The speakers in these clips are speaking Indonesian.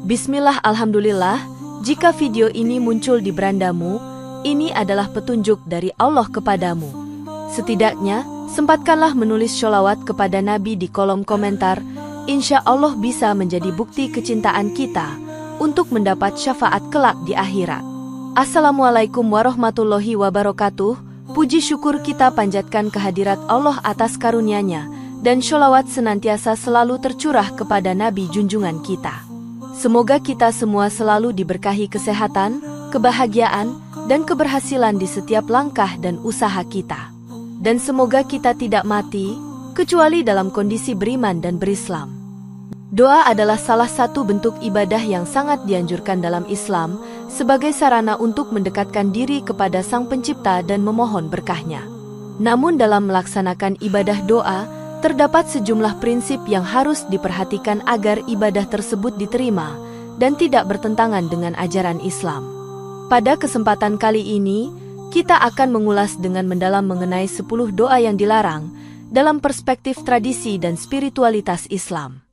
Bismillah, alhamdulillah, jika video ini muncul di berandamu, ini adalah petunjuk dari Allah kepadamu. Setidaknya, sempatkanlah menulis sholawat kepada Nabi di kolom komentar, insya Allah bisa menjadi bukti kecintaan kita untuk mendapat syafaat kelak di akhirat. Assalamualaikum warahmatullahi wabarakatuh. Puji syukur kita panjatkan kehadirat Allah atas karunia-Nya, dan sholawat senantiasa selalu tercurah kepada Nabi junjungan kita. Semoga kita semua selalu diberkahi kesehatan, kebahagiaan, dan keberhasilan di setiap langkah dan usaha kita. Dan semoga kita tidak mati, kecuali dalam kondisi beriman dan berislam. Doa adalah salah satu bentuk ibadah yang sangat dianjurkan dalam Islam, sebagai sarana untuk mendekatkan diri kepada Sang Pencipta dan memohon berkahnya. Namun dalam melaksanakan ibadah doa, terdapat sejumlah prinsip yang harus diperhatikan agar ibadah tersebut diterima dan tidak bertentangan dengan ajaran Islam. Pada kesempatan kali ini, kita akan mengulas dengan mendalam mengenai 10 doa yang dilarang dalam perspektif tradisi dan spiritualitas Islam.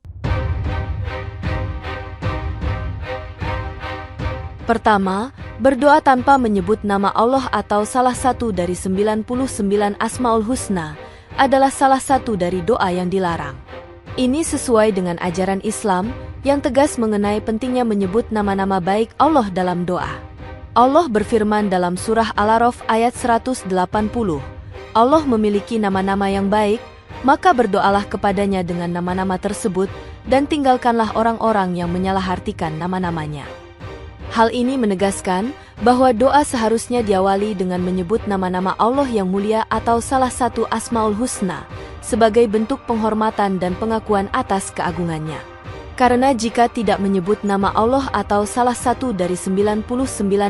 Pertama, berdoa tanpa menyebut nama Allah atau salah satu dari 99 Asmaul Husna adalah salah satu dari doa yang dilarang. Ini sesuai dengan ajaran Islam yang tegas mengenai pentingnya menyebut nama-nama baik Allah dalam doa. Allah berfirman dalam surah Al-A'raf ayat 180, Allah memiliki nama-nama yang baik, maka berdoalah kepadanya dengan nama-nama tersebut dan tinggalkanlah orang-orang yang menyalahartikan nama-namanya. Hal ini menegaskan bahwa doa seharusnya diawali dengan menyebut nama-nama Allah yang mulia atau salah satu Asmaul Husna sebagai bentuk penghormatan dan pengakuan atas keagungannya. Karena jika tidak menyebut nama Allah atau salah satu dari 99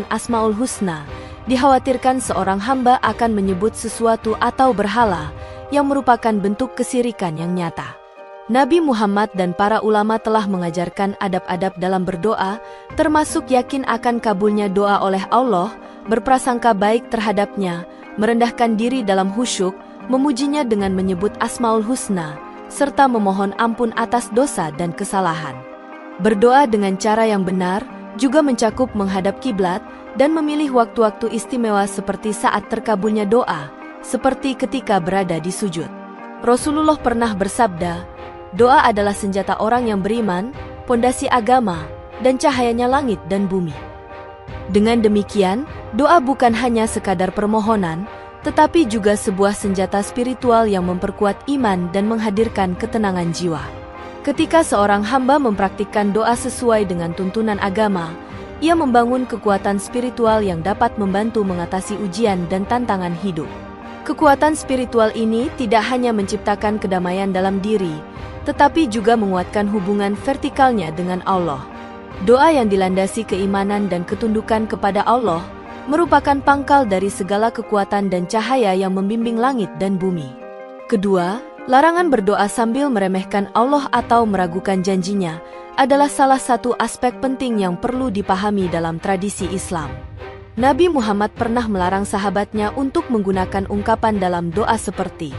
Asmaul Husna, dikhawatirkan seorang hamba akan menyebut sesuatu atau berhala yang merupakan bentuk kesyirikan yang nyata. Nabi Muhammad dan para ulama telah mengajarkan adab-adab dalam berdoa, termasuk yakin akan kabulnya doa oleh Allah, berprasangka baik terhadapnya, merendahkan diri dalam khusyuk, memujinya dengan menyebut Asmaul Husna, serta memohon ampun atas dosa dan kesalahan. Berdoa dengan cara yang benar juga mencakup menghadap kiblat dan memilih waktu-waktu istimewa seperti saat terkabulnya doa, seperti ketika berada di sujud. Rasulullah pernah bersabda, doa adalah senjata orang yang beriman, pondasi agama, dan cahayanya langit dan bumi. Dengan demikian, doa bukan hanya sekadar permohonan, tetapi juga sebuah senjata spiritual yang memperkuat iman dan menghadirkan ketenangan jiwa. Ketika seorang hamba mempraktikkan doa sesuai dengan tuntunan agama, ia membangun kekuatan spiritual yang dapat membantu mengatasi ujian dan tantangan hidup. Kekuatan spiritual ini tidak hanya menciptakan kedamaian dalam diri, tetapi juga menguatkan hubungan vertikalnya dengan Allah. Doa yang dilandasi keimanan dan ketundukan kepada Allah merupakan pangkal dari segala kekuatan dan cahaya yang membimbing langit dan bumi. Kedua, larangan berdoa sambil meremehkan Allah atau meragukan janjinya adalah salah satu aspek penting yang perlu dipahami dalam tradisi Islam. Nabi Muhammad pernah melarang sahabatnya untuk menggunakan ungkapan dalam doa seperti,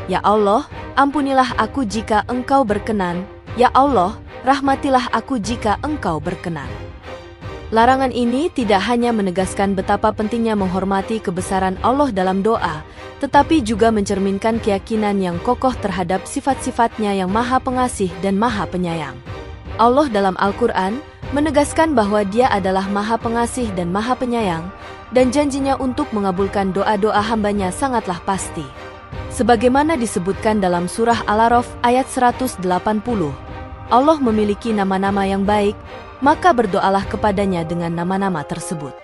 Ya Allah, ampunilah aku jika Engkau berkenan, Ya Allah, rahmatilah aku jika Engkau berkenan. Larangan ini tidak hanya menegaskan betapa pentingnya menghormati kebesaran Allah dalam doa, tetapi juga mencerminkan keyakinan yang kokoh terhadap sifat-sifatnya yang maha pengasih dan maha penyayang. Allah dalam Al-Quran menegaskan bahwa Dia adalah maha pengasih dan maha penyayang, dan janjinya untuk mengabulkan doa-doa hambanya sangatlah pasti. Sebagaimana disebutkan dalam surah Al-A'raf ayat 180, Allah memiliki nama-nama yang baik, maka berdoalah kepadanya dengan nama-nama tersebut.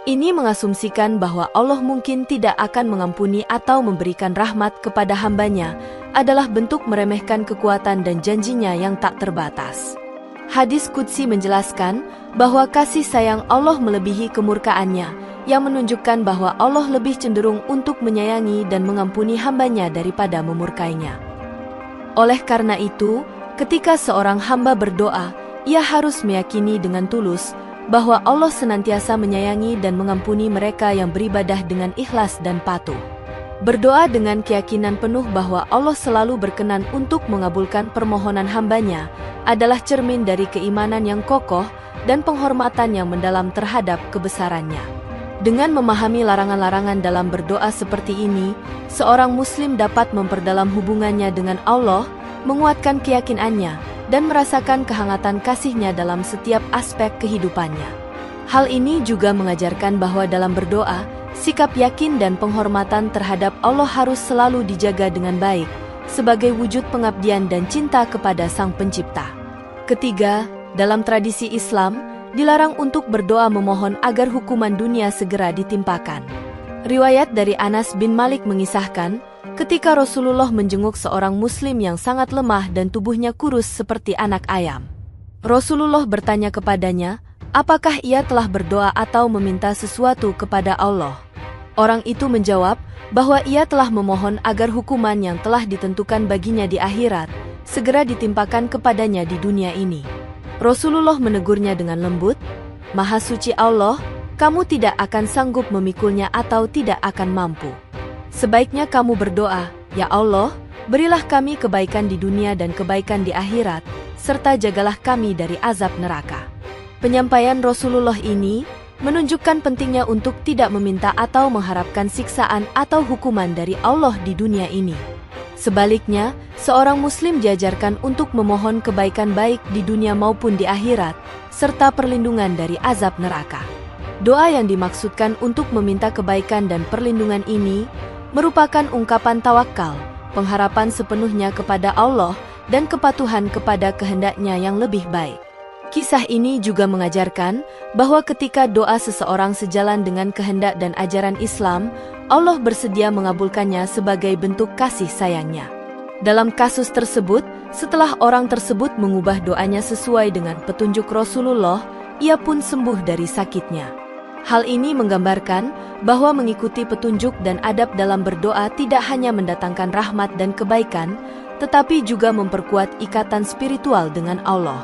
Ini mengasumsikan bahwa Allah mungkin tidak akan mengampuni atau memberikan rahmat kepada hambanya adalah bentuk meremehkan kekuatan dan janjinya yang tak terbatas. Hadis Qudsi menjelaskan bahwa kasih sayang Allah melebihi kemurkaannya, yang menunjukkan bahwa Allah lebih cenderung untuk menyayangi dan mengampuni hambanya daripada memurkainya. Oleh karena itu, ketika seorang hamba berdoa, ia harus meyakini dengan tulus bahwa Allah senantiasa menyayangi dan mengampuni mereka yang beribadah dengan ikhlas dan patuh. Berdoa dengan keyakinan penuh bahwa Allah selalu berkenan untuk mengabulkan permohonan hambanya adalah cermin dari keimanan yang kokoh dan penghormatan yang mendalam terhadap kebesarannya. Dengan memahami larangan-larangan dalam berdoa seperti ini, seorang muslim dapat memperdalam hubungannya dengan Allah, menguatkan keyakinannya, dan merasakan kehangatan kasih-Nya dalam setiap aspek kehidupannya. Hal ini juga mengajarkan bahwa dalam berdoa, sikap yakin dan penghormatan terhadap Allah harus selalu dijaga dengan baik, sebagai wujud pengabdian dan cinta kepada Sang Pencipta. Ketiga, dalam tradisi Islam, dilarang untuk berdoa memohon agar hukuman dunia segera ditimpakan. Riwayat dari Anas bin Malik mengisahkan, ketika Rasulullah menjenguk seorang muslim yang sangat lemah dan tubuhnya kurus seperti anak ayam. Rasulullah bertanya kepadanya, apakah ia telah berdoa atau meminta sesuatu kepada Allah? Orang itu menjawab bahwa ia telah memohon agar hukuman yang telah ditentukan baginya di akhirat segera ditimpakan kepadanya di dunia ini. Rasulullah menegurnya dengan lembut, Maha Suci Allah, kamu tidak akan sanggup memikulnya atau tidak akan mampu. Sebaiknya kamu berdoa, Ya Allah, berilah kami kebaikan di dunia dan kebaikan di akhirat, serta jagalah kami dari azab neraka. Penyampaian Rasulullah ini menunjukkan pentingnya untuk tidak meminta atau mengharapkan siksaan atau hukuman dari Allah di dunia ini. Sebaliknya, seorang muslim diajarkan untuk memohon kebaikan baik di dunia maupun di akhirat, serta perlindungan dari azab neraka. Doa yang dimaksudkan untuk meminta kebaikan dan perlindungan ini merupakan ungkapan tawakal, pengharapan sepenuhnya kepada Allah, dan kepatuhan kepada kehendak-Nya yang lebih baik. Kisah ini juga mengajarkan bahwa ketika doa seseorang sejalan dengan kehendak dan ajaran Islam, Allah bersedia mengabulkannya sebagai bentuk kasih sayang-Nya. Dalam kasus tersebut, setelah orang tersebut mengubah doanya sesuai dengan petunjuk Rasulullah, ia pun sembuh dari sakitnya. Hal ini menggambarkan bahwa mengikuti petunjuk dan adab dalam berdoa tidak hanya mendatangkan rahmat dan kebaikan, tetapi juga memperkuat ikatan spiritual dengan Allah.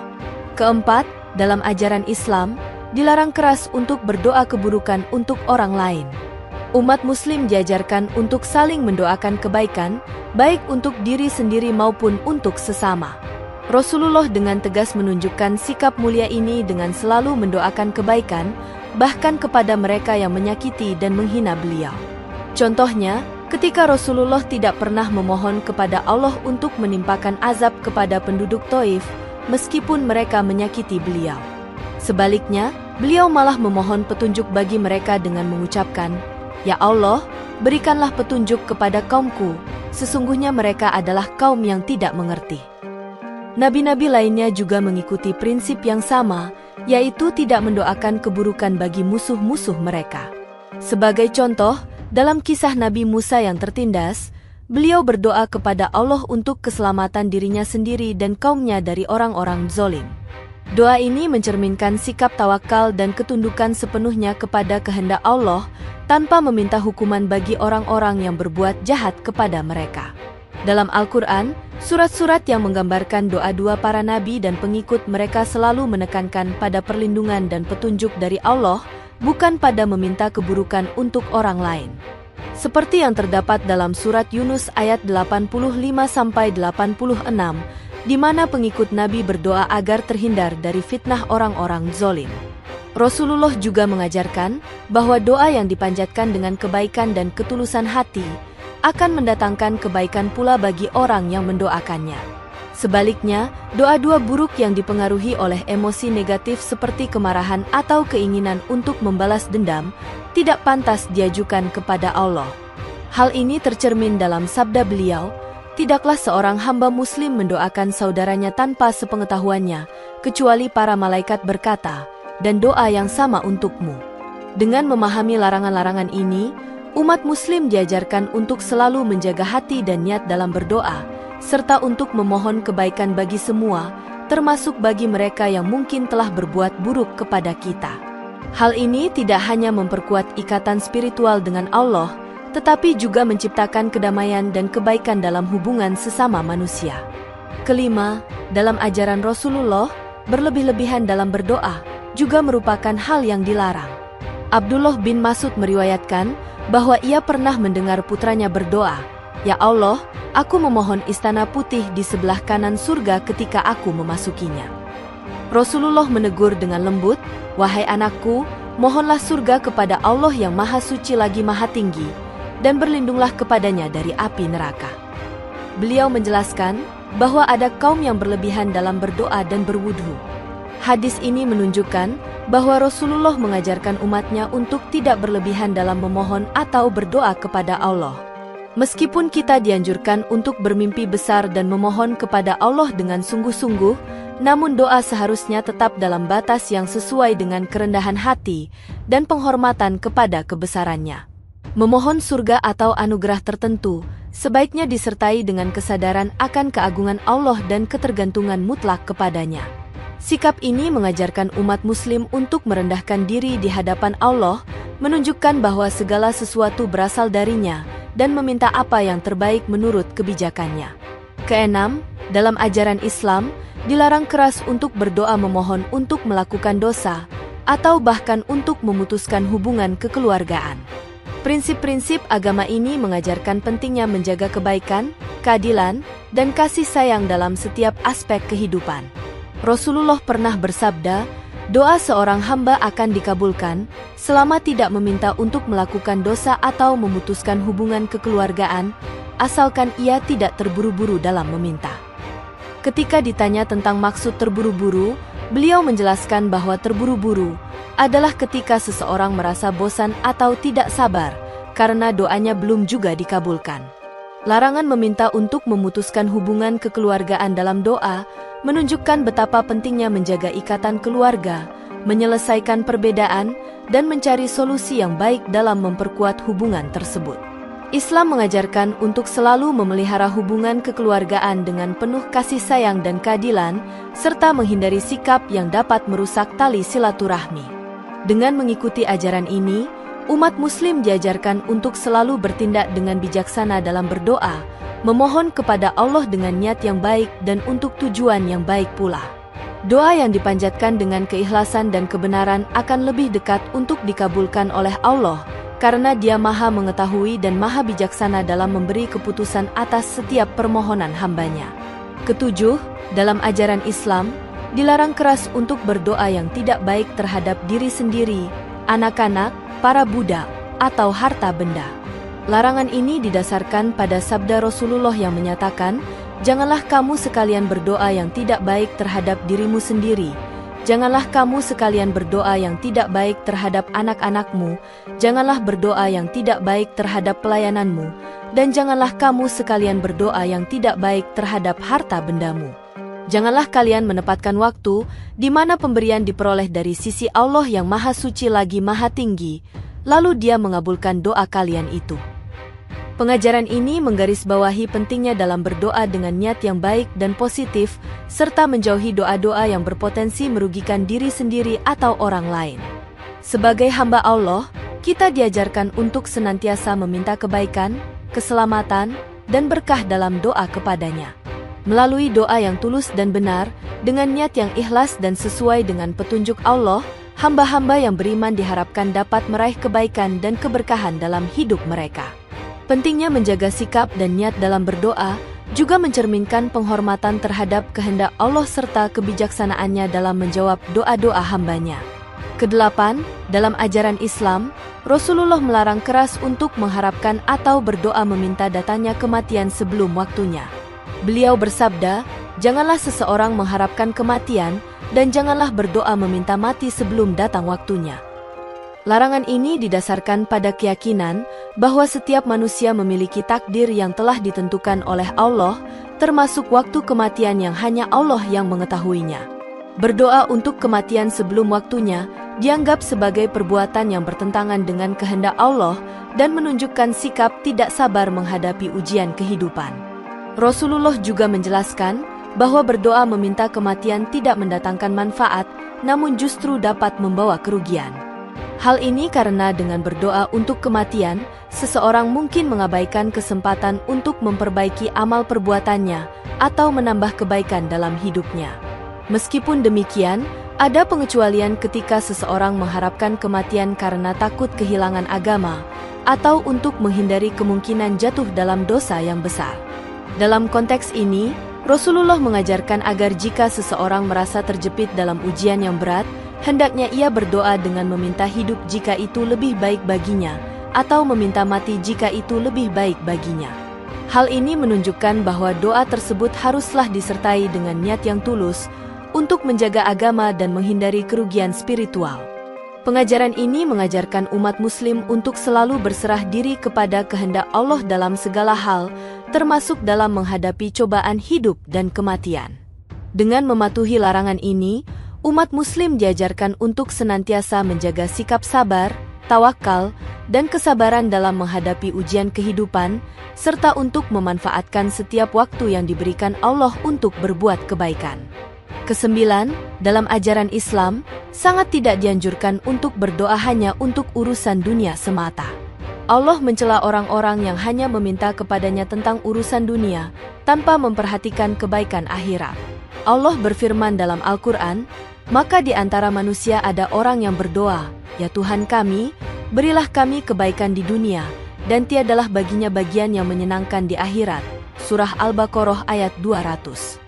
Keempat, dalam ajaran Islam, dilarang keras untuk berdoa keburukan untuk orang lain. Umat muslim diajarkan untuk saling mendoakan kebaikan, baik untuk diri sendiri maupun untuk sesama. Rasulullah dengan tegas menunjukkan sikap mulia ini dengan selalu mendoakan kebaikan, bahkan kepada mereka yang menyakiti dan menghina beliau. Contohnya, ketika Rasulullah tidak pernah memohon kepada Allah untuk menimpakan azab kepada penduduk Taif, meskipun mereka menyakiti beliau. Sebaliknya, beliau malah memohon petunjuk bagi mereka dengan mengucapkan, Ya Allah, berikanlah petunjuk kepada kaumku, sesungguhnya mereka adalah kaum yang tidak mengerti. Nabi-nabi lainnya juga mengikuti prinsip yang sama, yaitu tidak mendoakan keburukan bagi musuh-musuh mereka. Sebagai contoh, dalam kisah Nabi Musa yang tertindas, beliau berdoa kepada Allah untuk keselamatan dirinya sendiri dan kaumnya dari orang-orang zalim. Doa ini mencerminkan sikap tawakal dan ketundukan sepenuhnya kepada kehendak Allah, tanpa meminta hukuman bagi orang-orang yang berbuat jahat kepada mereka. Dalam Al-Quran, surat-surat yang menggambarkan doa-doa para nabi dan pengikut mereka selalu menekankan pada perlindungan dan petunjuk dari Allah, bukan pada meminta keburukan untuk orang lain. Seperti yang terdapat dalam surat Yunus ayat 85-86, di mana pengikut Nabi berdoa agar terhindar dari fitnah orang-orang zalim. Rasulullah juga mengajarkan bahwa doa yang dipanjatkan dengan kebaikan dan ketulusan hati akan mendatangkan kebaikan pula bagi orang yang mendoakannya. Sebaliknya, doa-doa buruk yang dipengaruhi oleh emosi negatif seperti kemarahan atau keinginan untuk membalas dendam tidak pantas diajukan kepada Allah. Hal ini tercermin dalam sabda beliau, tidaklah seorang hamba muslim mendoakan saudaranya tanpa sepengetahuannya, kecuali para malaikat berkata, dan doa yang sama untukmu. Dengan memahami larangan-larangan ini, umat muslim diajarkan untuk selalu menjaga hati dan niat dalam berdoa, serta untuk memohon kebaikan bagi semua, termasuk bagi mereka yang mungkin telah berbuat buruk kepada kita. Hal ini tidak hanya memperkuat ikatan spiritual dengan Allah, tetapi juga menciptakan kedamaian dan kebaikan dalam hubungan sesama manusia. Kelima, dalam ajaran Rasulullah, berlebih-lebihan dalam berdoa juga merupakan hal yang dilarang. Abdullah bin Mas'ud meriwayatkan bahwa ia pernah mendengar putranya berdoa, "Ya Allah, aku memohon istana putih di sebelah kanan surga ketika aku memasukinya." Rasulullah menegur dengan lembut, "Wahai anakku, mohonlah surga kepada Allah yang Maha Suci lagi Maha Tinggi, dan berlindunglah kepadanya dari api neraka." Beliau menjelaskan bahwa ada kaum yang berlebihan dalam berdoa dan berwudhu. Hadis ini menunjukkan bahwa Rasulullah mengajarkan umatnya untuk tidak berlebihan dalam memohon atau berdoa kepada Allah. Meskipun kita dianjurkan untuk bermimpi besar dan memohon kepada Allah dengan sungguh-sungguh, namun doa seharusnya tetap dalam batas yang sesuai dengan kerendahan hati dan penghormatan kepada kebesarannya. Memohon surga atau anugerah tertentu sebaiknya disertai dengan kesadaran akan keagungan Allah dan ketergantungan mutlak kepadanya. Sikap ini mengajarkan umat muslim untuk merendahkan diri di hadapan Allah, menunjukkan bahwa segala sesuatu berasal darinya, dan meminta apa yang terbaik menurut kebijakannya. Keenam, dalam ajaran Islam, dilarang keras untuk berdoa memohon untuk melakukan dosa, atau bahkan untuk memutuskan hubungan kekeluargaan. Prinsip-prinsip agama ini mengajarkan pentingnya menjaga kebaikan, keadilan, dan kasih sayang dalam setiap aspek kehidupan. Rasulullah pernah bersabda, "Doa seorang hamba akan dikabulkan selama tidak meminta untuk melakukan dosa atau memutuskan hubungan kekeluargaan, asalkan ia tidak terburu-buru dalam meminta." Ketika ditanya tentang maksud terburu-buru, beliau menjelaskan bahwa terburu-buru adalah ketika seseorang merasa bosan atau tidak sabar karena doanya belum juga dikabulkan. Larangan meminta untuk memutuskan hubungan kekeluargaan dalam doa menunjukkan betapa pentingnya menjaga ikatan keluarga, menyelesaikan perbedaan, dan mencari solusi yang baik dalam memperkuat hubungan tersebut. Islam mengajarkan untuk selalu memelihara hubungan kekeluargaan dengan penuh kasih sayang dan keadilan, serta menghindari sikap yang dapat merusak tali silaturahmi. Dengan mengikuti ajaran ini, umat muslim diajarkan untuk selalu bertindak dengan bijaksana dalam berdoa, memohon kepada Allah dengan niat yang baik dan untuk tujuan yang baik pula. Doa yang dipanjatkan dengan keikhlasan dan kebenaran akan lebih dekat untuk dikabulkan oleh Allah, karena Dia Maha mengetahui dan Maha bijaksana dalam memberi keputusan atas setiap permohonan hambanya. Ketujuh, dalam ajaran Islam, dilarang keras untuk berdoa yang tidak baik terhadap diri sendiri, anak-anak, para budak, atau harta benda. Larangan ini didasarkan pada sabda Rasulullah yang menyatakan, "Janganlah kamu sekalian berdoa yang tidak baik terhadap dirimu sendiri. Janganlah kamu sekalian berdoa yang tidak baik terhadap anak-anakmu, janganlah berdoa yang tidak baik terhadap pelayananmu, dan janganlah kamu sekalian berdoa yang tidak baik terhadap harta bendamu. Janganlah kalian menempatkan waktu di mana pemberian diperoleh dari sisi Allah yang Maha Suci lagi Maha Tinggi, lalu Dia mengabulkan doa kalian itu." Pengajaran ini menggarisbawahi pentingnya dalam berdoa dengan niat yang baik dan positif, serta menjauhi doa-doa yang berpotensi merugikan diri sendiri atau orang lain. Sebagai hamba Allah, kita diajarkan untuk senantiasa meminta kebaikan, keselamatan, dan berkah dalam doa kepadanya. Melalui doa yang tulus dan benar, dengan niat yang ikhlas dan sesuai dengan petunjuk Allah, hamba-hamba yang beriman diharapkan dapat meraih kebaikan dan keberkahan dalam hidup mereka. Pentingnya menjaga sikap dan niat dalam berdoa juga mencerminkan penghormatan terhadap kehendak Allah serta kebijaksanaannya dalam menjawab doa-doa hambanya. Kedelapan, dalam ajaran Islam, Rasulullah melarang keras untuk mengharapkan atau berdoa meminta datangnya kematian sebelum waktunya. Beliau bersabda, "Janganlah seseorang mengharapkan kematian dan janganlah berdoa meminta mati sebelum datang waktunya." Larangan ini didasarkan pada keyakinan bahwa setiap manusia memiliki takdir yang telah ditentukan oleh Allah, termasuk waktu kematian yang hanya Allah yang mengetahuinya. Berdoa untuk kematian sebelum waktunya dianggap sebagai perbuatan yang bertentangan dengan kehendak Allah dan menunjukkan sikap tidak sabar menghadapi ujian kehidupan. Rasulullah juga menjelaskan bahwa berdoa meminta kematian tidak mendatangkan manfaat, namun justru dapat membawa kerugian. Hal ini karena dengan berdoa untuk kematian, seseorang mungkin mengabaikan kesempatan untuk memperbaiki amal perbuatannya atau menambah kebaikan dalam hidupnya. Meskipun demikian, Ada pengecualian ketika seseorang mengharapkan kematian karena takut kehilangan agama, atau untuk menghindari kemungkinan jatuh dalam dosa yang besar. Dalam konteks ini, Rasulullah mengajarkan agar jika seseorang merasa terjepit dalam ujian yang berat, hendaknya ia berdoa dengan meminta hidup jika itu lebih baik baginya, atau meminta mati jika itu lebih baik baginya. Hal ini menunjukkan bahwa doa tersebut haruslah disertai dengan niat yang tulus, untuk menjaga agama dan menghindari kerugian spiritual. Pengajaran ini mengajarkan umat muslim untuk selalu berserah diri kepada kehendak Allah dalam segala hal, termasuk dalam menghadapi cobaan hidup dan kematian. Dengan mematuhi larangan ini, umat muslim diajarkan untuk senantiasa menjaga sikap sabar, tawakal, dan kesabaran dalam menghadapi ujian kehidupan, serta untuk memanfaatkan setiap waktu yang diberikan Allah untuk berbuat kebaikan. Kesembilan, dalam ajaran Islam, sangat tidak dianjurkan untuk berdoa hanya untuk urusan dunia semata. Allah mencela orang-orang yang hanya meminta kepadanya tentang urusan dunia, tanpa memperhatikan kebaikan akhirat. Allah berfirman dalam Al-Quran, "Maka di antara manusia ada orang yang berdoa, 'Ya Tuhan kami, berilah kami kebaikan di dunia, dan tiadalah baginya bagian yang menyenangkan di akhirat." Surah Al-Baqarah ayat 200.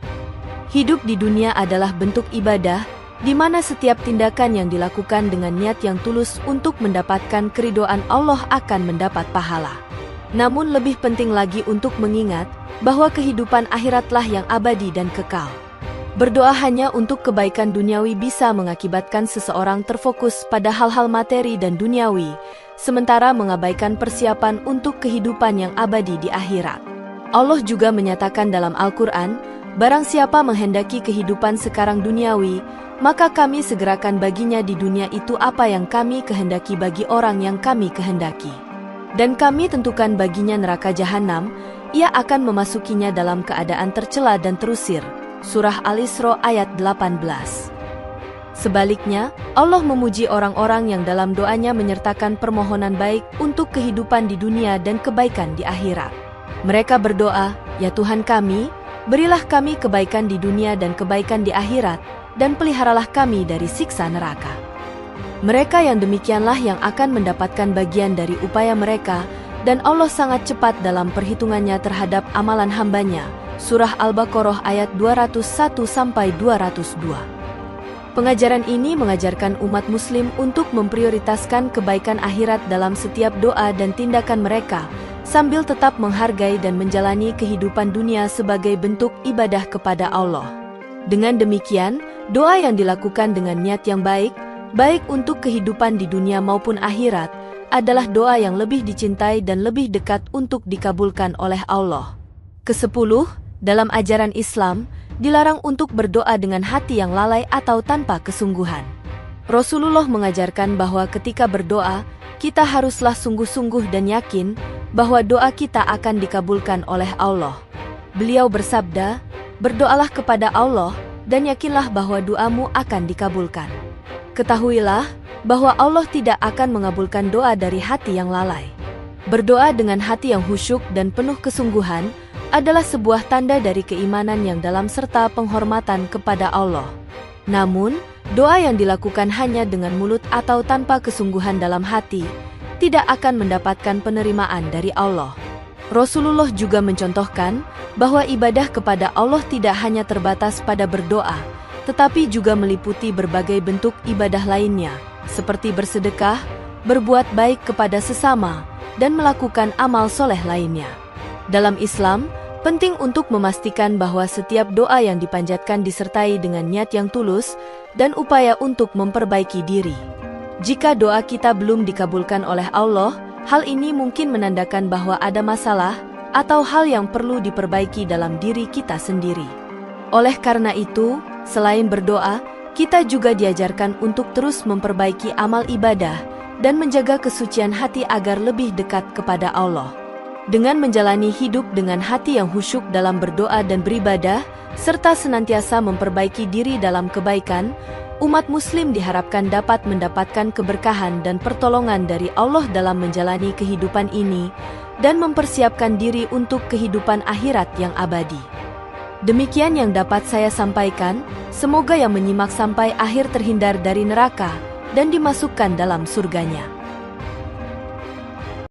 Hidup di dunia adalah bentuk ibadah, di mana setiap tindakan yang dilakukan dengan niat yang tulus untuk mendapatkan keridhaan Allah akan mendapat pahala. Namun lebih penting lagi untuk mengingat bahwa kehidupan akhiratlah yang abadi dan kekal. Berdoa hanya untuk kebaikan duniawi bisa mengakibatkan seseorang terfokus pada hal-hal materi dan duniawi, sementara mengabaikan persiapan untuk kehidupan yang abadi di akhirat. Allah juga menyatakan dalam Al-Quran, "Barang siapa menghendaki kehidupan sekarang duniawi, maka kami segerakan baginya di dunia itu apa yang kami kehendaki bagi orang yang kami kehendaki. Dan kami tentukan baginya neraka jahanam, ia akan memasukinya dalam keadaan tercela dan terusir." Surah Al-Isra ayat 18. Sebaliknya, Allah memuji orang-orang yang dalam doanya menyertakan permohonan baik untuk kehidupan di dunia dan kebaikan di akhirat. Mereka berdoa, "Ya Tuhan kami, berilah kami kebaikan di dunia dan kebaikan di akhirat, dan peliharalah kami dari siksa neraka." Mereka yang demikianlah yang akan mendapatkan bagian dari upaya mereka, dan Allah sangat cepat dalam perhitungannya terhadap amalan hambanya. Surah Al-Baqarah ayat 201-202. Pengajaran ini mengajarkan umat muslim untuk memprioritaskan kebaikan akhirat dalam setiap doa dan tindakan mereka, sambil tetap menghargai dan menjalani kehidupan dunia sebagai bentuk ibadah kepada Allah. Dengan demikian, doa yang dilakukan dengan niat yang baik, baik untuk kehidupan di dunia maupun akhirat, adalah doa yang lebih dicintai dan lebih dekat untuk dikabulkan oleh Allah. Kesepuluh, dalam ajaran Islam, dilarang untuk berdoa dengan hati yang lalai atau tanpa kesungguhan. Rasulullah mengajarkan bahwa ketika berdoa, kita haruslah sungguh-sungguh dan yakin bahwa doa kita akan dikabulkan oleh Allah. Beliau bersabda, "Berdoalah kepada Allah, dan yakinlah bahwa doamu akan dikabulkan. Ketahuilah bahwa Allah tidak akan mengabulkan doa dari hati yang lalai." Berdoa dengan hati yang khusyuk dan penuh kesungguhan adalah sebuah tanda dari keimanan yang dalam serta penghormatan kepada Allah. Namun, doa yang dilakukan hanya dengan mulut atau tanpa kesungguhan dalam hati tidak akan mendapatkan penerimaan dari Allah. Rasulullah juga mencontohkan bahwa ibadah kepada Allah tidak hanya terbatas pada berdoa, tetapi juga meliputi berbagai bentuk ibadah lainnya, seperti bersedekah, berbuat baik kepada sesama, dan melakukan amal soleh lainnya. Dalam Islam, penting untuk memastikan bahwa setiap doa yang dipanjatkan disertai dengan niat yang tulus dan upaya untuk memperbaiki diri. Jika doa kita belum dikabulkan oleh Allah, hal ini mungkin menandakan bahwa ada masalah atau hal yang perlu diperbaiki dalam diri kita sendiri. Oleh karena itu, selain berdoa, kita juga diajarkan untuk terus memperbaiki amal ibadah dan menjaga kesucian hati agar lebih dekat kepada Allah. Dengan menjalani hidup dengan hati yang khusyuk dalam berdoa dan beribadah, serta senantiasa memperbaiki diri dalam kebaikan, umat muslim diharapkan dapat mendapatkan keberkahan dan pertolongan dari Allah dalam menjalani kehidupan ini, dan mempersiapkan diri untuk kehidupan akhirat yang abadi. Demikian yang dapat saya sampaikan, semoga yang menyimak sampai akhir terhindar dari neraka dan dimasukkan dalam surganya.